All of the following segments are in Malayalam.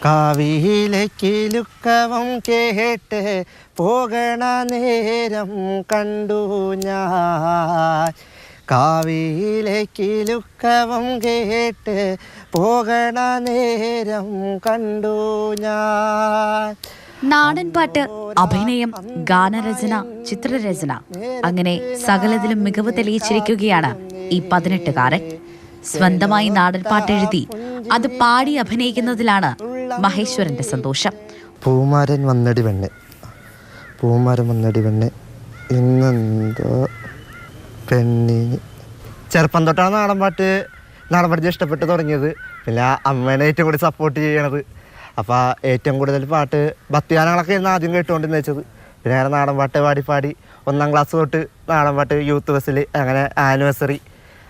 കാവിയിലേക്കിലുക്കവം കേട്ട് പോകണ നേരം കണ്ടു ഞാൻ. കാവിയിലേക്കിലുക്കവം കേട്ട് പോകണ നേരം കണ്ടു ഞാൻ. നാടൻപാട്ട്, അഭിനയം, ഗാനരചന, ചിത്രരചന, അങ്ങനെ സകലതിലും മികവ് തെളിയിച്ചിരിക്കുകയാണ് ഈ 18കാരൻ. സ്വന്തമായി നാടൻപാട്ട് എഴുതി അത് പാടി അഭിനയിക്കുന്നതിലാണ് മഹേശ്വരന്റെ സന്തോഷം. പൂമാരൻ വന്നടി പെണ്ണ്, പൂമാരൻ വന്നടി പെണ്ണ്, ഇന്നെന്തോ പെണ്ണിന്. ചെറുപ്പം തൊട്ടാണ് നാടൻപാട്ട് ഇഷ്ടപ്പെട്ട് തുടങ്ങിയത്. പിന്നെ അമ്മേനെ ഏറ്റവും കൂടുതൽ സപ്പോർട്ട് ചെയ്യണത്. അപ്പോൾ ഏറ്റവും കൂടുതൽ പാട്ട് ഭക്തിഗാനങ്ങളൊക്കെ ആയിരുന്നു ആദ്യം കേട്ടുകൊണ്ടിരുന്ന വെച്ചത്. പിന്നെ അങ്ങനെ നാടൻപാട്ട് പാടി 1ാം ക്ലാസ് തൊട്ട് നാടൻപാട്ട് യൂത്ത് ബസ്സിൽ, അങ്ങനെ ആനിവേഴ്സറി,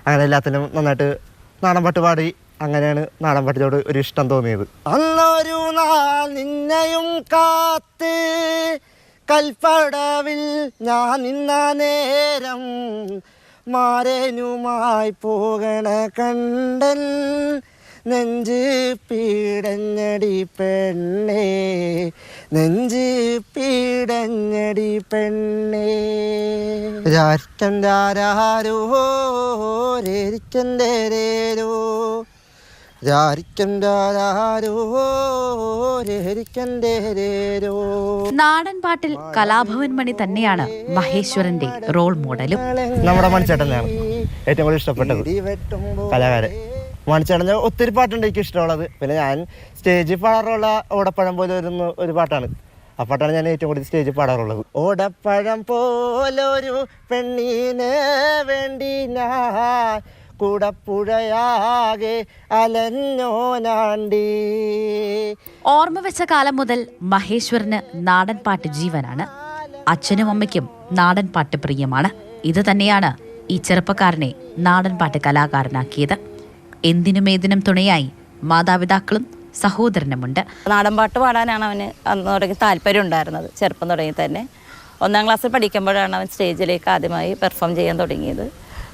അങ്ങനെ എല്ലാത്തിനും നന്നായിട്ട് നാടൻപാട്ട് പാടി. അങ്ങനെയാണ് നാടൻപാട്ടിനോട് ഒരു ഇഷ്ടം തോന്നിയത്. അന്നൊരു നാൾ നിന്നെയും കാത്ത് കൽപ്പടവിൽ ഞാൻ നിന്ന നേരം മാരനുമായി പോകണ കണ്ടൻ നെഞ്ച് പീടഞ്ഞടി പെണ്ണേ, നെഞ്ച് പീടഞ്ഞടി പെണ്ണേ. രാരിക്കം രാരോ രേരിക്കൻ്റെ രേരോ, രാരിക്കം രാരോ രേരിക്കൻ്റെ രേരോ. നാടൻപാട്ടിൽ കലാഭവൻ മണി തന്നെയാണ് മഹേശ്വരന്റെ റോൾ മോഡലും. നമ്മുടെ മണിച്ചേട്ടനെയാണ് ഏറ്റവും കൂടുതൽ ഇഷ്ടപ്പെട്ടത് കലാകാരൻ. മണിച്ചേട്ടൻ്റെ ഒത്തിരി പാട്ടുണ്ട് എനിക്ക് ഇഷ്ടമുള്ളത്. പിന്നെ ഞാൻ സ്റ്റേജിൽ പാടാറുള്ള ഓടപ്പഴം പോലെ വരുന്ന ഒരു പാട്ടാണ്. ആ പാട്ടാണ് ഞാൻ ഏറ്റവും കൂടുതൽ സ്റ്റേജിൽ പാടാറുള്ളത്. ഓടപ്പഴം പോലൊരു പെണ്ണിന് വേണ്ടി ഞാൻ കൂടപ്പുഴയാകെ അലഞ്ഞോനാണ്ടി. ഓർമ്മ വെച്ച കാലം മുതൽ മഹേശ്വരന് നാടൻപാട്ട് ജീവനാണ്. അച്ഛനും അമ്മയ്ക്കും നാടൻപാട്ട് പ്രിയമാണ്. ഇത് തന്നെയാണ് ഈ ചെറുപ്പക്കാരനെ നാടൻപാട്ട് കലാകാരനാക്കിയത്. എന്തിനും ഏതിനും തുണയായി മാതാപിതാക്കളും സഹോദരനുമുണ്ട്. നാടൻപാട്ട് പാടാനാണ് അവന് അന്ന് തുടങ്ങി താല്പര്യം ഉണ്ടായിരുന്നത്. ചെറുപ്പം തുടങ്ങി തന്നെ 1ാം ക്ലാസ്സിൽ പഠിക്കുമ്പോഴാണ് അവൻ സ്റ്റേജിലേക്ക് ആദ്യമായി പെർഫോം ചെയ്യാൻ തുടങ്ങിയത്.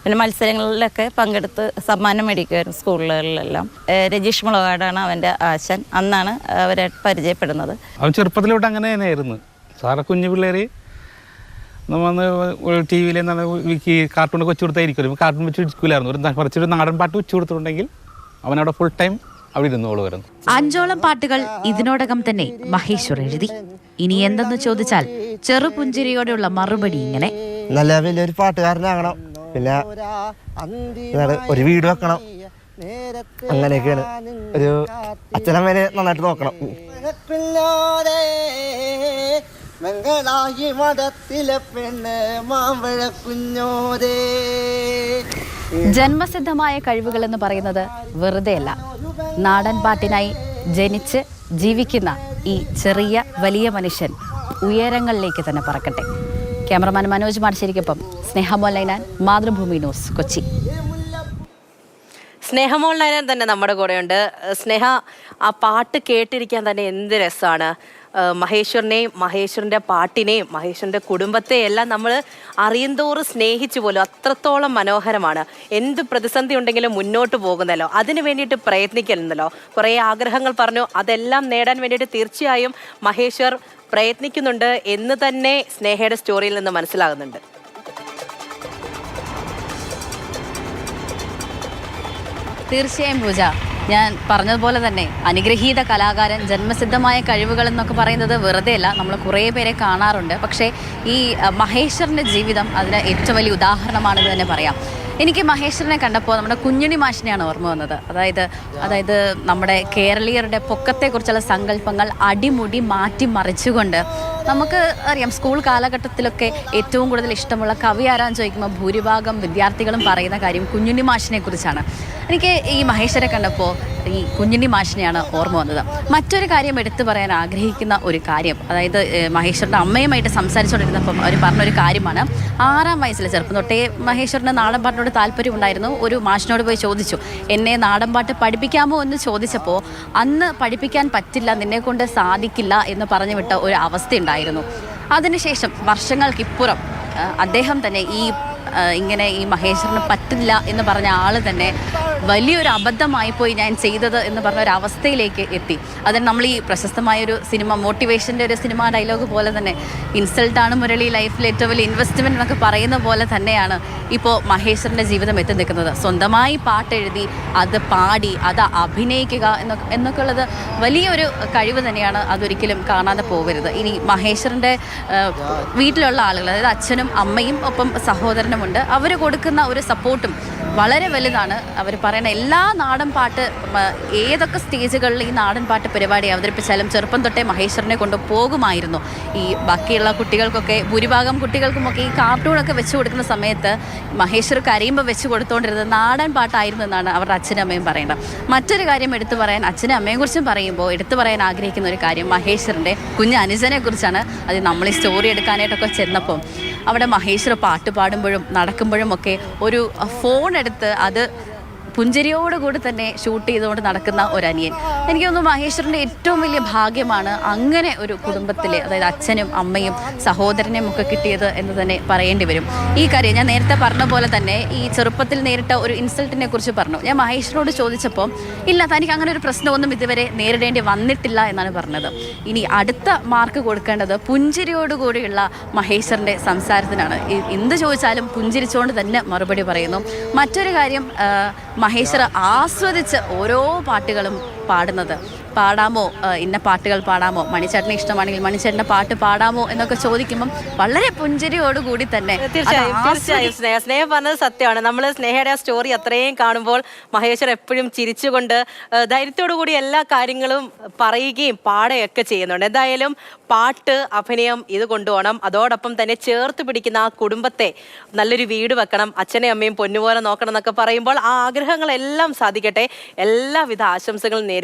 പിന്നെ മത്സരങ്ങളിലൊക്കെ പങ്കെടുത്ത് സമ്മാനം മേടിക്കുമായിരുന്നു സ്കൂളുകളിലെല്ലാം. രജീഷ് മുളകാടാണ് അവൻ്റെ ആശാൻ. അന്നാണ് അവരെ പരിചയപ്പെടുന്നത്. അവൻ ചെറുപ്പത്തിലോട്ട് അങ്ങനെ തന്നെയായിരുന്നു. സാറെ കുഞ്ഞു പിള്ളേർ നമ്മൾ ടി വിയിൽ കാർട്ടൂൺ വെച്ച് കൊടുത്തായിരിക്കുമല്ലോ, കാർട്ടൂൺ വെച്ച് ഇരിക്കില്ലായിരുന്നു. കുറച്ചൊരു നാടൻ പാട്ട് വെച്ച് കൊടുത്തിട്ടുണ്ടെങ്കിൽ അവനവിടെ ഫുൾ ടൈം അവിടെ ഇരുന്നോളുമായിരുന്നു. 5ഓളം പാട്ടുകൾ ഇതിനോടകം തന്നെ മഹേശ്വർ എഴുതി. ഇനി എന്തെന്ന് ചോദിച്ചാൽ ചെറുപുഞ്ചിരിയോടെയുള്ള മറുപടി ഇങ്ങനെ: നല്ല വലിയൊരു പാട്ടുകാരനാകണം, പിന്നെ ഒരു വീട് വെക്കണം, അങ്ങനെയൊക്കെയാണ്. ഒരു അച്ഛനമ്മേനെ നന്നായിട്ട് നോക്കണം. മംഗളായി മഠത്തിലെ പെണ്ണ് മാമ്പഴ കുഞ്ഞോരേ. ജന്മസിദ്ധമായ കഴിവുകൾ എന്ന് പറയുന്നത് വെറുതെയല്ല. നാടൻ പാട്ടിനായി ജനിച്ച് ജീവിക്കുന്ന ഈ ചെറിയ വലിയ മനുഷ്യൻ ഉയരങ്ങളിലേക്ക് തന്നെ പറക്കട്ടെ. ക്യാമറമാൻ മനോജ് മാർശ്ശേരിക്കൊപ്പം സ്നേഹമോൾ നൈനാൻ, മാതൃഭൂമി ന്യൂസ്, കൊച്ചി. സ്നേഹമോൾ നൈനാൻ തന്നെ നമ്മുടെ കൂടെയുണ്ട്. സ്നേഹ, ആ പാട്ട് കേട്ടിരിക്കാൻ തന്നെ എന്ത് രസമാണ്. മഹേശ്വരനെയും മഹേശ്വരൻ്റെ പാട്ടിനെയും മഹേശ്വരൻ്റെ കുടുംബത്തെയും എല്ലാം നമ്മൾ അറിയുന്തോറും സ്നേഹിച്ചു പോലും. അത്രത്തോളം മനോഹരമാണ്. എന്ത് പ്രതിസന്ധി ഉണ്ടെങ്കിലും മുന്നോട്ട് പോകുന്നല്ലോ, അതിന് വേണ്ടിയിട്ട് പ്രയത്നിക്കുന്നല്ലോ. കുറേ ആഗ്രഹങ്ങൾ പറഞ്ഞു, അതെല്ലാം നേടാൻ വേണ്ടിയിട്ട് തീർച്ചയായും മഹേശ്വർ പ്രയത്നിക്കുന്നുണ്ട് എന്ന് തന്നെ സ്നേഹയുടെ സ്റ്റോറിയിൽ നിന്ന് മനസ്സിലാകുന്നുണ്ട്. തീർച്ചയായും പൂജ, ഞാൻ പറഞ്ഞതുപോലെ തന്നെ അനുഗ്രഹീത കലാകാരൻ, ജന്മസിദ്ധമായ കഴിവുകൾ എന്നൊക്കെ പറയുന്നത് വെറുതെയല്ല. നമ്മൾ കുറേ പേരെ കാണാറുണ്ട്. പക്ഷേ ഈ മഹേശ്വരൻ്റെ ജീവിതം അതിന് ഏറ്റവും വലിയ ഉദാഹരണമാണെന്ന് തന്നെ പറയാം. എനിക്ക് മഹേശ്വരനെ കണ്ടപ്പോൾ നമ്മുടെ കുഞ്ഞുണ്ണി മാഷിനെയാണ് ഓർമ്മ വന്നത്. അതായത് നമ്മുടെ കേരളീയരുടെ പൊക്കത്തെക്കുറിച്ചുള്ള സങ്കല്പങ്ങൾ അടിമുടി മാറ്റി മറിച്ചുകൊണ്ട്, നമുക്ക് അറിയാം സ്കൂൾ കാലഘട്ടത്തിലൊക്കെ ഏറ്റവും കൂടുതൽ ഇഷ്ടമുള്ള കവി ആരാന്ന് ചോദിക്കുമ്പോൾ ഭൂരിഭാഗം വിദ്യാർത്ഥികളും പറയുന്ന കാര്യം കുഞ്ഞുണ്ണി മാഷിനെ കുറിച്ചാണ്. എനിക്ക് ഈ മഹേശ്വരെ കണ്ടപ്പോൾ ഈ കുഞ്ഞുണ്ണി മാഷിനെയാണ് ഓർമ്മ വന്നത്. മറ്റൊരു കാര്യം എടുത്തു പറയാൻ ആഗ്രഹിക്കുന്ന ഒരു കാര്യം, അതായത് മഹേശ്വരൻ്റെ അമ്മയുമായിട്ട് സംസാരിച്ചുകൊണ്ടിരുന്നപ്പം അവർ പറഞ്ഞൊരു കാര്യമാണ്, 6ാം വയസ്സിൽ ചെറുപ്പം തൊട്ടേ മഹേശ്വരന് നാടൻപാട്ടിനോട് താല്പര്യം ഉണ്ടായിരുന്നു. ഒരു മാഷിനോട് പോയി ചോദിച്ചു, എന്നെ നാടൻപാട്ട് പഠിപ്പിക്കാമോ എന്ന് ചോദിച്ചപ്പോൾ അന്ന് പഠിപ്പിക്കാൻ പറ്റില്ല, നിന്നെക്കൊണ്ട് സാധിക്കില്ല എന്ന് പറഞ്ഞു വിട്ട ഒരു അവസ്ഥയുണ്ടായിരുന്നു. അതിനുശേഷം വർഷങ്ങൾക്കിപ്പുറം അദ്ദേഹം തന്നെ ഈ ഇങ്ങനെ ഈ മഹേശ്വറിന് പറ്റില്ല എന്ന് പറഞ്ഞ ആൾ തന്നെ വലിയൊരു അബദ്ധമായി പോയി ഞാൻ ചെയ്തത് എന്ന് പറഞ്ഞ ഒരു അവസ്ഥയിലേക്ക് എത്തി. അതിന് നമ്മൾ ഈ പ്രശസ്തമായൊരു സിനിമ, മോട്ടിവേഷൻ്റെ ഒരു സിനിമ ഡയലോഗ് പോലെ തന്നെ, ഇൻസൾട്ടാണ് മുരളി ലൈഫിൽ ഏറ്റവും വലിയ ഇൻവെസ്റ്റ്മെൻറ്റ് എന്നൊക്കെ പറയുന്ന പോലെ തന്നെയാണ് ഇപ്പോൾ മഹേശ്വറിൻ്റെ ജീവിതം എത്തി നിൽക്കുന്നത്. സ്വന്തമായി പാട്ടെഴുതി അത് പാടി അത് അഭിനയിക്കുക എന്നൊക്കെ ഉള്ളത് വലിയൊരു കഴിവ് തന്നെയാണ്. അതൊരിക്കലും കാണാതെ പോകരുത്. ഇനി മഹേശ്വറിൻ്റെ വീട്ടിലുള്ള ആളുകൾ, അതായത് അച്ഛനും അമ്മയും ഒപ്പം സഹോദരനുമുണ്ട്, അവർ കൊടുക്കുന്ന ഒരു സപ്പോർട്ടും വളരെ വലുതാണ്. അവർ പറയുന്ന എല്ലാ നാടൻ പാട്ട്, ഏതൊക്കെ സ്റ്റേജുകളിൽ ഈ നാടൻ പാട്ട് പരിപാടി അവതരിപ്പിച്ചാലും ചെറുപ്പം തൊട്ടേ മഹേശ്വറിനെ കൊണ്ട് പോകുമായിരുന്നു. ഈ ബാക്കിയുള്ള കുട്ടികൾക്കൊക്കെ, ഭൂരിഭാഗം കുട്ടികൾക്കുമൊക്കെ ഈ കാർട്ടൂണൊക്കെ വെച്ച് കൊടുക്കുന്ന സമയത്ത് മഹേശ്വർ കരയുമ്പോൾ വെച്ച് കൊടുത്തുകൊണ്ടിരുന്നത് നാടൻ പാട്ടായിരുന്നു എന്നാണ് അവരുടെ അച്ഛനും അമ്മയും പറയേണ്ടത്. മറ്റൊരു കാര്യം എടുത്തു പറയാൻ, അച്ഛനും അമ്മയെ കുറിച്ചും പറയുമ്പോൾ എടുത്തു പറയാൻ ആഗ്രഹിക്കുന്ന ഒരു കാര്യം മഹേശ്വറിൻ്റെ കുഞ്ഞ് അനുജനെ കുറിച്ചാണ്. അത് നമ്മൾ ഈ സ്റ്റോറി എടുക്കാനായിട്ടൊക്കെ ചെന്നപ്പോൾ അവിടെ മഹേശ്വർ പാട്ട് പാടുമ്പോഴും നടക്കുമ്പോഴും ഒക്കെ ഒരു ഫോൺ എടുത്ത് അത് പുഞ്ചിരിയോടുകൂടി തന്നെ ഷൂട്ട് ചെയ്തുകൊണ്ട് നടക്കുന്ന ഒരു അനിയൻ. എനിക്ക് തോന്നുന്നു മഹേശ്വറിൻ്റെ ഏറ്റവും വലിയ ഭാഗ്യമാണ് അങ്ങനെ ഒരു കുടുംബത്തിൽ, അതായത് അച്ഛനും അമ്മയും സഹോദരനെയും ഒക്കെ കിട്ടിയത് എന്ന് തന്നെ പറയേണ്ടി വരും. ഈ കാര്യം ഞാൻ നേരത്തെ പറഞ്ഞ പോലെ തന്നെ ഈ ചെറുപ്പത്തിൽ നേരിട്ട ഒരു ഇൻസൾട്ടിനെ കുറിച്ച് പറഞ്ഞു. ഞാൻ മഹേശ്വറിനോട് ചോദിച്ചപ്പോൾ ഇല്ല, തനിക്ക് അങ്ങനെ ഒരു പ്രശ്നമൊന്നും ഇതുവരെ നേരിടേണ്ടി വന്നിട്ടില്ല എന്നാണ് പറഞ്ഞത്. ഇനി അടുത്ത മാർക്ക് കൊടുക്കേണ്ടത് പുഞ്ചിരിയോടുകൂടിയുള്ള മഹേശ്വറിൻ്റെ സംസാരത്തിനാണ്. എന്ത് ചോദിച്ചാലും പുഞ്ചിരിച്ചുകൊണ്ട് തന്നെ മറുപടി പറയുന്നു. മറ്റൊരു കാര്യം, മഹേശ്വർ ആസ്വദിച്ച് ഓരോ പാട്ടുകളും പാടുന്നത്. പാടാമോ, ഇന്ന പാട്ടുകൾ പാടാമോ, മണിച്ചേട്ടനെ ഇഷ്ടമാണെങ്കിൽ മണിച്ചേട്ടൻ്റെ പാട്ട് പാടാമോ എന്നൊക്കെ ചോദിക്കുമ്പം വളരെ പുഞ്ചിരിയോടുകൂടി തന്നെ. തീർച്ചയായും സ്നേഹ പറഞ്ഞത് സത്യമാണ്. നമ്മൾ സ്നേഹയുടെ ആ സ്റ്റോറി അത്രയും കാണുമ്പോൾ മഹേശ്വർ എപ്പോഴും ചിരിച്ചുകൊണ്ട് ധൈര്യത്തോടു കൂടി എല്ലാ കാര്യങ്ങളും പറയുകയും പാടുകയൊക്കെ ചെയ്യുന്നുണ്ട്. എന്തായാലും പാട്ട്, അഭിനയം ഇത് കൊണ്ടുപോകണം. അതോടൊപ്പം തന്നെ ചേർത്ത് പിടിക്കുന്ന ആ കുടുംബത്തെ, നല്ലൊരു വീട് വെക്കണം, അച്ഛനെയും അമ്മയും പൊന്നുപോലെ നോക്കണം എന്നൊക്കെ പറയുമ്പോൾ ആ ആഗ്രഹങ്ങളെല്ലാം സാധിക്കട്ടെ. എല്ലാവിധ ആശംസകളും നേരുകയാണ്.